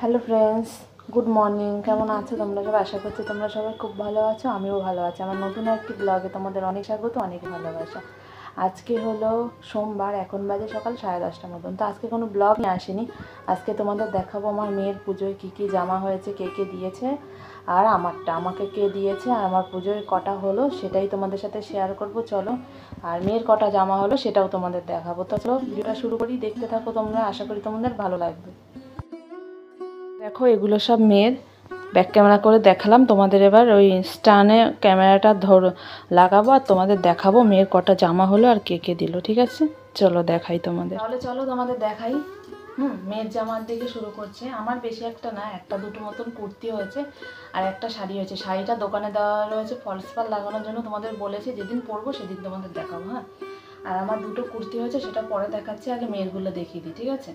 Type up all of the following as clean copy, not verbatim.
Hello friends, good morning. কেমন আছো তোমরা সবাই? আশা করছি তোমরা সবাই খুব ভালো আছো, আমিও ভালো আছি। আমার নতুন একটি ব্লগে তোমাদের অনেক স্বাগত, অনেক ভালোবাসা। আজকে হলো সোমবার, এখন বাজে সকাল 10:30 মতন। তো আজকে কোনো ব্লগ নিয়ে আসিনি। আজকে তোমাদের দেখাবো আমার মেয়ের পুজোয় কী কী জামা হয়েছে, কে কে দিয়েছে, আর আমাকে কে দিয়েছে, আর আমার পুজোয় কটা হলো সেটাই তোমাদের সাথে শেয়ার করব। চলো, আর মেয়ের কটা জামা হলো সেটাও তোমাদের দেখাবো। তো চলো ভিডিওটা শুরু করি, দেখতে থাকো তোমরা, আশা করি তোমাদের ভালো লাগবে। দেখো, এগুলো সব মেয়ের। ব্যাক ক্যামেরা করে দেখালাম তোমাদের। এবার ওই স্ট্যান্ডে ক্যামেরাটা লাগাবো আর তোমাদের দেখাবো মেয়ের কটা জামা হলো আর কে কে দিল। ঠিক আছে, চলো দেখাই তোমাদের। তাহলে চলো তোমাদের দেখাই। মেয়ের জামার দিকে শুরু করছে। আমার বেশি একটা না, একটা দুটো মতন কুর্তি হয়েছে আর একটা শাড়ি হয়েছে। শাড়িটা দোকানে দেওয়া রয়েছে ফলস পাড় লাগানোর জন্য, তোমাদের বলেছি যেদিন পরবো সেদিন তোমাদের দেখাবো। হ্যাঁ, আর আমার দুটো কুর্তি হয়েছে, সেটা পরে দেখাচ্ছি, আগে মেয়েরগুলো দেখিয়ে দিই। ঠিক আছে,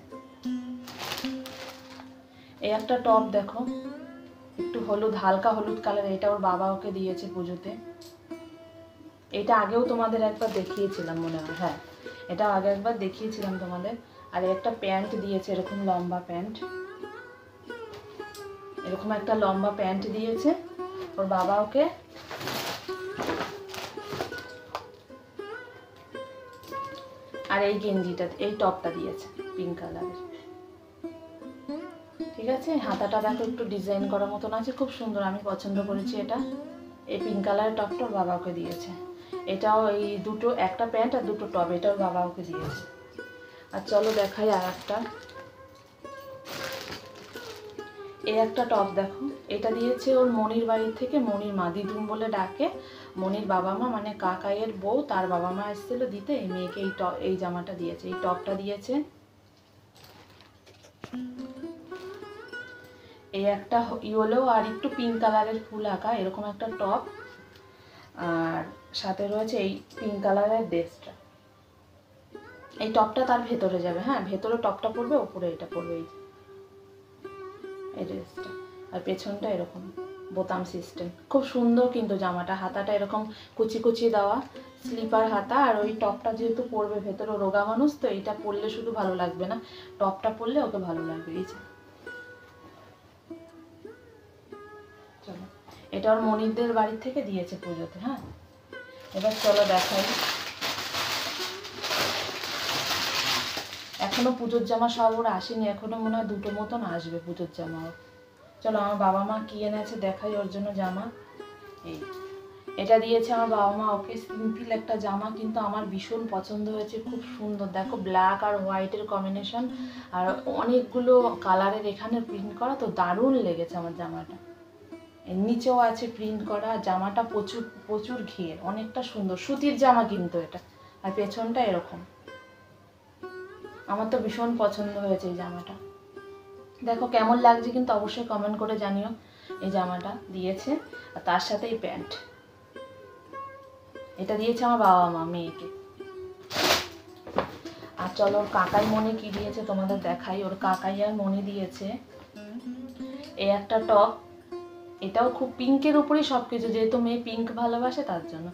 এই একটা টপ দেখো, একটু হলুদ, হালকা হলুদ কালার। এটা ওর বাবা ওকে দিয়েছে পুজোতে। এটা আগেও তোমাদের একবার দেখিয়েছিলাম মনে হয়। হ্যাঁ, এটা আগে একবার দেখিয়েছিলাম তোমাদের। আর একটা প্যান্ট দিয়েছে, এরকম লম্বা প্যান্ট, এরকম একটা লম্বা প্যান্ট দিয়েছে ওর বাবা ওকে। আর এই গেঞ্জিটা, এই টপটা দিয়েছে পিঙ্ক কালারের। ঠিক আছে, হাতাটা দেখো একটু ডিজাইন করার মতন আছে, খুব সুন্দর, আমি পছন্দ করেছি এটা। এই পিঙ্ক কালারের টপটা ওর বাবা ওকে দিয়েছে। এটাও এই দুটো, একটা প্যান্ট আর দুটো টপ, এটা ওর বাবা ওকে দিয়েছে। আর চলো দেখাই আর একটা। এই একটা টপ দেখো, এটা দিয়েছে ওর মনির বাড়ি থেকে। মনির মা, দিদুন বলে ডাকে। মনির বাবা মা মানে কাকাইয়ের বউ, তার বাবা মা এসেছিল দিতে, এই মেয়েকে এই জামাটা দিয়েছে, এই টপটা দিয়েছে। এই একটা ইয়েলো আর একটু পিঙ্ক কালারের ফুল আঁকা এরকম একটা টপ, আর সাথে রয়েছে এই পিঙ্ক কালারের ড্রেসটা। এই টপটা তার ভেতরে যাবে। হ্যাঁ, ভেতরে টপটা পরবে, উপরে এটা পরবে, এই ড্রেসটা। আর পেছনটা এরকম বোতাম সিস্টেম, খুব সুন্দর কিন্তু জামাটা। হাতাটা এরকম কুচি কুচি দেওয়া, স্লিপার হাতা। আর ওই টপটা যেহেতু পরবে ভেতরে, রোগা মানুষ তো, এইটা পরলে শুধু ভালো লাগবে না, টপটা পরলে ওকে ভালো লাগবে। এই যে, চলো, এটা ওর মনিরদের বাড়ি থেকে দিয়েছে পুজোতে। হ্যাঁ, এবার চলো দেখাই। এখনো পুজোর জামা সব ওরা আসেনি, এখনো মনে হয় দুটো মতন আসবে পুজোর জামা ওর। চলো, আমার বাবা মা কি এনেছে দেখাই ওর জন্য জামা। এই এটা দিয়েছে আমার বাবা মা ওকে, সিম্পল একটা জামা, কিন্তু আমার ভীষণ পছন্দ হয়েছে, খুব সুন্দর। দেখো, ব্ল্যাক আর হোয়াইটের কম্বিনেশন, আর অনেকগুলো কালারের এখানে প্রিন্ট করা, তো দারুণ লেগেছে আমার জামাটা। এর নিচেও আছে প্রিন্ট করা। জামাটা প্রচুর প্রচুর ঘের, অনেকটা সুন্দর সুতির জামা কিন্তু এটা। আর পেছনটা এরকম, আমার তো ভীষণ পছন্দ হয়েছে এই জামাটা। দেখো কেমন লাগছে কিন্তু অবশ্যই কমেন্ট করে জানিও। এই জামাটা দিয়েছে, আর তার সাথে এই প্যান্ট, এটা দিয়েছে আমার বাবা মা মেয়েকে। আর চলো, ওর কাকাই মনি কি দিয়েছে তোমাদের দেখাই। ওর কাকাই আর মনি দিয়েছে এই একটা টপ। এটাও খুব পিঙ্কের উপরেই সব কিছু, যেহেতু মেয়ে পিঙ্ক ভালোবাসে তার জন্য।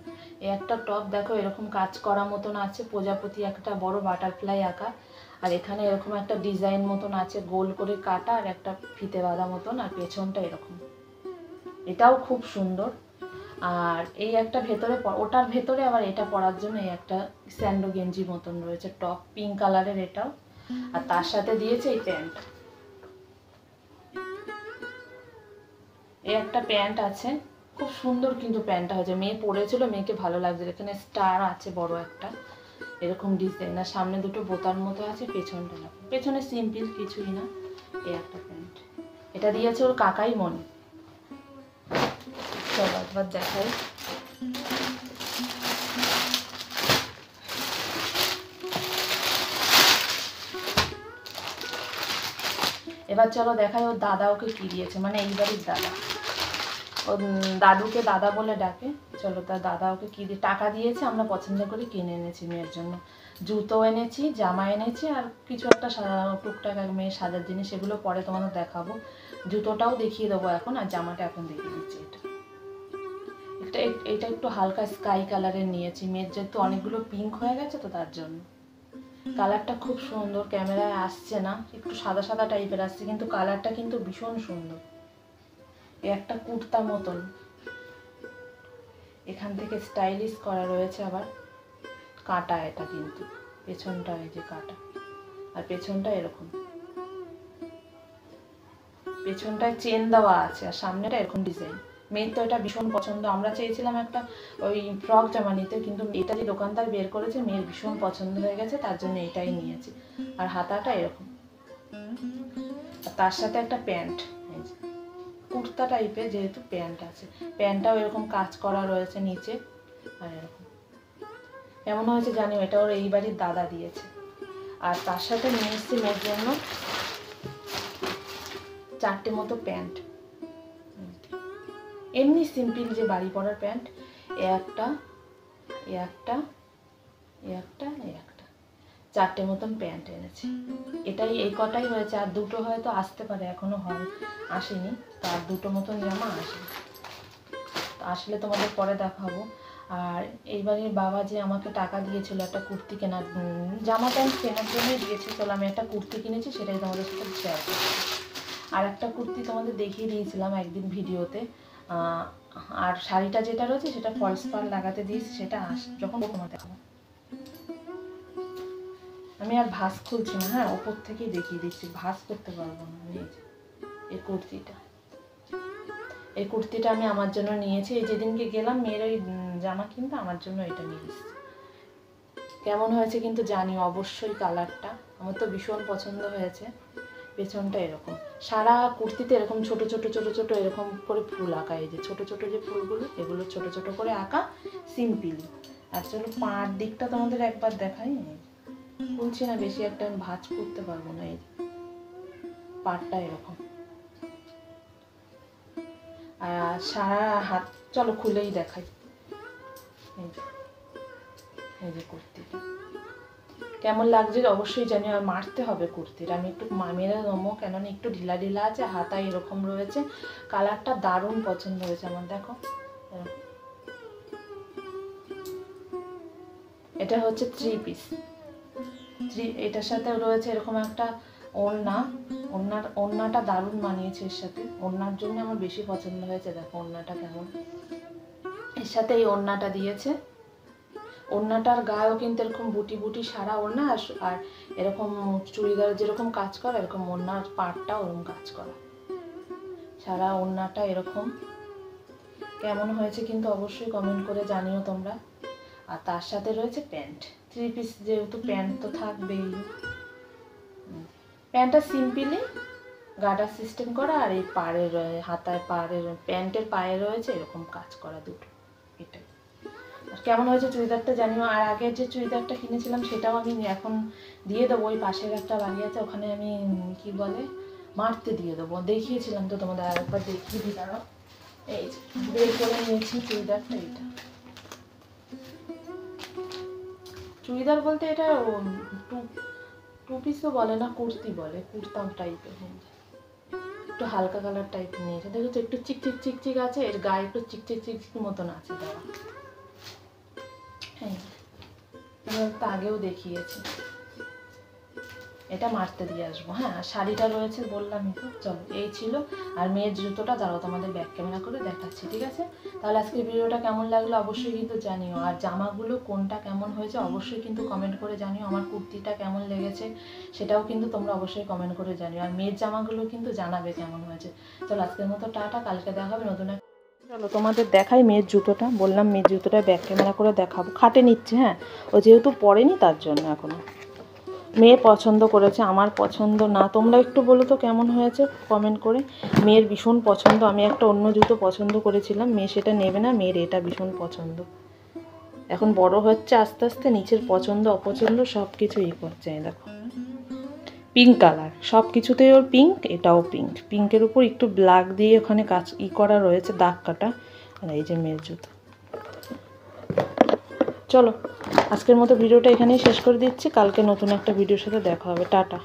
এই একটা টপ দেখো, এরকম কাজ করা মতন আছে, প্রজাপতি একটা বড় বাটারফ্লাই আঁকা, আর এখানে এরকম একটা ডিজাইন মতন আছে, গোল করে কাটা, আর একটা ফিতে বাঁধা মতন, আর পেছনটা এরকম। এটাও খুব সুন্দর। আর এই একটা ভেতরে, ওটার ভেতরে আবার এটা পরার জন্য এই একটা স্যান্ডো গেঞ্জি মতন রয়েছে, টপ পিঙ্ক কালারের এটাও। আর তার সাথে দিয়েছে এই প্যান্ট। এই একটা প্যান্ট আছে, খুব সুন্দর কিন্তু প্যান্টটা হয়েছে। মেয়ে পরেছিল, মেয়েকে ভালো লাগছে। এখানে স্টার আছে বড় একটা, এরকম ডিজাইন। আর সামনে দুটো বোতাম মতো আছে, পেছনটা না, পেছনে সিম্পল কিছুই না। এই একটা প্যান্ট, এটা দিয়েছে ওর কাকাই মনি। চলো একবার দেখাই। এবার চলো দেখাই ওর দাদা ওকে কি দিয়েছে, মানে এই বাড়ির দাদা। ও দাদুকে দাদা বলে ডাকে। চলো, তার দাদা ওকে কি দিয়ে টাকা দিয়েছে, আমরা পছন্দ করে কিনে এনেছি মেয়ের জন্য। জুতো এনেছি, জামা এনেছি, আর কিছু একটা টুকটাক মেয়ের সাজার জিনিস, সেগুলো পরে তোমাদের দেখাবো। জুতোটাও দেখিয়ে দেবো এখন, আর জামাটা এখন দেখিয়ে দিচ্ছি। এটা একটু হালকা স্কাই কালারের নিয়েছি, মেয়ের যেহেতু অনেকগুলো পিঙ্ক হয়ে গেছে তো তার জন্য। কালারটা খুব সুন্দর, ক্যামেরায় আসছে না, একটু সাদা সাদা টাইপের আসছে, কিন্তু কালারটা কিন্তু ভীষণ সুন্দর। একটা কুর্তা মতন, এখান থেকে স্টাইলিশ করা রয়েছে, আবার কাটা এটা কিন্তু পেছনটা, এই যে কাটা, আর পেছনটা এরকম, পেছনটায় চেন দেওয়া আছে, আর সামনেটা এরকম ডিজাইন। মেয়ের তো এটা ভীষণ পছন্দ। আমরা চেয়েছিলাম একটা ওই ফ্রক জামা নিতে, কিন্তু এটা যে দোকানদার বের করেছে মেয়ের ভীষণ পছন্দ হয়ে গেছে, তার জন্য এটাই নিয়েছি। আর হাতাটা এরকম, আর তার সাথে একটা প্যান্ট, কুর্তা টাইপের যেহেতু প্যান্ট আছে, প্যান্টটাও এরকম কাজ করা রয়েছে নিচে। আর এরকম কেমন হয়েছে জানিও, এটা ওর এই বাড়ির দাদা দিয়েছে। আর তার সাথে নিয়ে এসেছি মেয়ের জন্য 4টে মতো প্যান্ট, এমনি সিম্পল যে বাড়ি পরার প্যান্ট। একটা, 4টে মতন প্যান্ট এনেছি। এটাই, এই কটাই হয়েছে, আর দুটো হয়তো আসতে পারে, এখনো আসেনি। তার দুটো মতন জামা আসেনি, আসলে তোমাদের পরে দেখাবো। আর এইবারের বাবা যে আমাকে টাকা দিয়েছিল একটা কুর্তি কেনার, জামা প্যান্ট কেনার জন্যই দিয়েছে। চলো আমি একটা কুর্তি কিনেছি, সেটাই তোমাদের সাথে শেয়ার করছি। আর একটা কুর্তি তোমাদের দেখিয়ে দিয়েছিলাম একদিন ভিডিওতে, আর শাড়িটা যেটা রয়েছে সেটা ফলস পাড় লাগাতে দিয়েছি, সেটা যখন তোমার দেখাবো। আমি আর ভাঁজ খুলছি না, হ্যাঁ, ওপর থেকেই দেখিয়ে দিচ্ছি, ভাঁজ করতে পারবো না। এই কুর্তিটা আমি আমার জন্য নিয়েছি। এই যেদিনকে গেলাম মেয়ের ওই জামা কিনতে, আমার জন্য এটা নিয়ে এসেছি। কেমন হয়েছে কিন্তু জানিও অবশ্যই। কালারটা আমার তো ভীষণ পছন্দ হয়েছে। পেছনটা এরকম, সারা কুর্তিতে এরকম ছোট ছোট ছোট ছোট এরকম করে ফুল আঁকা, এই যে ছোট ছোট যে ফুলগুলো, এগুলো ছোট ছোট করে আঁকা সিম্পলি। আর চলো পাড় দিকটা তোমাদের একবার দেখাই। খুলছি না বেশি, একটা আমি ভাঁজ করতে পারবো না। এই পাড়টা এরকম, আর সারা হাত, চলো খুলেই দেখাই। এই যে কুর্তিটা কেমন লাগছে অবশ্যই জানি। আর মারতে হবে কুর্তিটা, আমি একটু মেরে দেবো, কেননা একটু ঢিলা ঢিলা আছে, হাতায় এরকম রয়েছে। কালারটা দারুণ পছন্দ হয়েছে আমার। দেখো এটা হচ্ছে 3 পিস। এটার সাথে রয়েছে এরকম একটা ওড়নাটা দারুণ মানিয়েছে এর সাথে, ওড়নার জন্য আমার বেশি পছন্দ হয়েছে। দেখো ওড়নাটা কেমন, এর সাথে এই ওড়নাটা দিয়েছে। ওড়নাটার গায়েও কিন্তু এরকম বুটি বুটি সারা ওড়না, আর এরকম চুড়িদার যেরকম কাজ করা, এরকম ওড়নার পাড়টা ওরকম কাজ করা, সারা ওড়নাটা এরকম। কেমন হয়েছে কিন্তু অবশ্যই কমেন্ট করে জানিও তোমরা। আর তার সাথে রয়েছে প্যান্ট, 3 পিস যেহেতু প্যান্ট তো থাকবেই। প্যান্টটা সিম্পলি গার্ডার সিস্টেম করা, আর এই পাড়ের হাতায় পাড়ের প্যান্টের পায়ে রয়েছে এরকম কাজ করা দুটো। এটাই। আর কেমন হয়েছে চুড়িদারটা জানিও। আর আগের যে চুড়িদারটা কিনেছিলাম সেটাও আমি এখন দিয়ে দেবো, ওই পাশের একটা বাড়ি আছে ওখানে আমি কি বলে মারতে দিয়ে দেবো। দেখিয়েছিলাম তো তোমাদের, আরেকবার দেখিয়ে দিই। দাঁড়াও, এই যে বের করে নিয়েছি চুড়িদারটা। এটা চুড়িদার বলতে এটা টু পিসও বলে না, কুর্তি বলে, কুর্তা টাইপের, একটু হালকা কালার টাইপের নিয়েছে। দেখো তো একটু চিকচিক চিকচিক আছে, এর গায়ে একটু চিকচিক চিকচিক মতন আছে দেওয়া। হ্যাঁ, তো আগেও দেখিয়েছি। এটা মারতে দিয়ে আসবো। হ্যাঁ, আর শাড়িটা রয়েছে বললামই তো। চলো এই ছিল। আর মেয়ের জুতোটা দাঁড়াও তোমাদের ব্যাক ক্যামেরা করে দেখাচ্ছি, ঠিক আছে? তাহলে আজকের ভিডিওটা কেমন লাগলো অবশ্যই কিন্তু জানিও। আর জামাগুলো কোনটা কেমন হয়েছে অবশ্যই কিন্তু কমেন্ট করে জানিও। আমার কুর্তিটা কেমন লেগেছে সেটাও কিন্তু তোমরা অবশ্যই কমেন্ট করে জানিও। আর মেয়ের জামাগুলো কিন্তু জানাবে কেমন হয়েছে। চলো আজকের মতো টাটা, কালকে দেখা হবে নতুন। চলো তোমাদের দেখাই মেয়ের জুতোটা। বললাম মেয়ের জুতোটা ব্যাক ক্যামেরা করে দেখাবো। খাটে নিচ্ছে, হ্যাঁ, ও যেহেতু পরেনি তার জন্য। এখনো মেয়ে পছন্দ করেছে, আমার পছন্দ না। তোমরা একটু বলো তো কেমন হয়েছে কমেন্ট করে। মেয়ের ভীষণ পছন্দ। আমি একটা অন্য জুতো পছন্দ করেছিলাম, মেয়ে সেটা নেবে না, মেয়ের এটা ভীষণ পছন্দ। এখন বড় হচ্ছে আস্তে আস্তে, নিচের পছন্দ অপছন্দ সব কিছু করছে। দেখো পিঙ্ক কালার, সব কিছুতেই ওর পিঙ্ক, এটাও পিঙ্ক। পিঙ্কের উপর একটু ব্ল্যাক দিয়ে ওখানে কাজ করা রয়েছে, দাগ কাটা। আর এই যে মেয়ের জুতো। চলো আজকের মতো ভিডিওটা এখানেই শেষ করে দিচ্ছি। কালকে নতুন একটা ভিডিওর সাথে দেখা হবে। টাটা।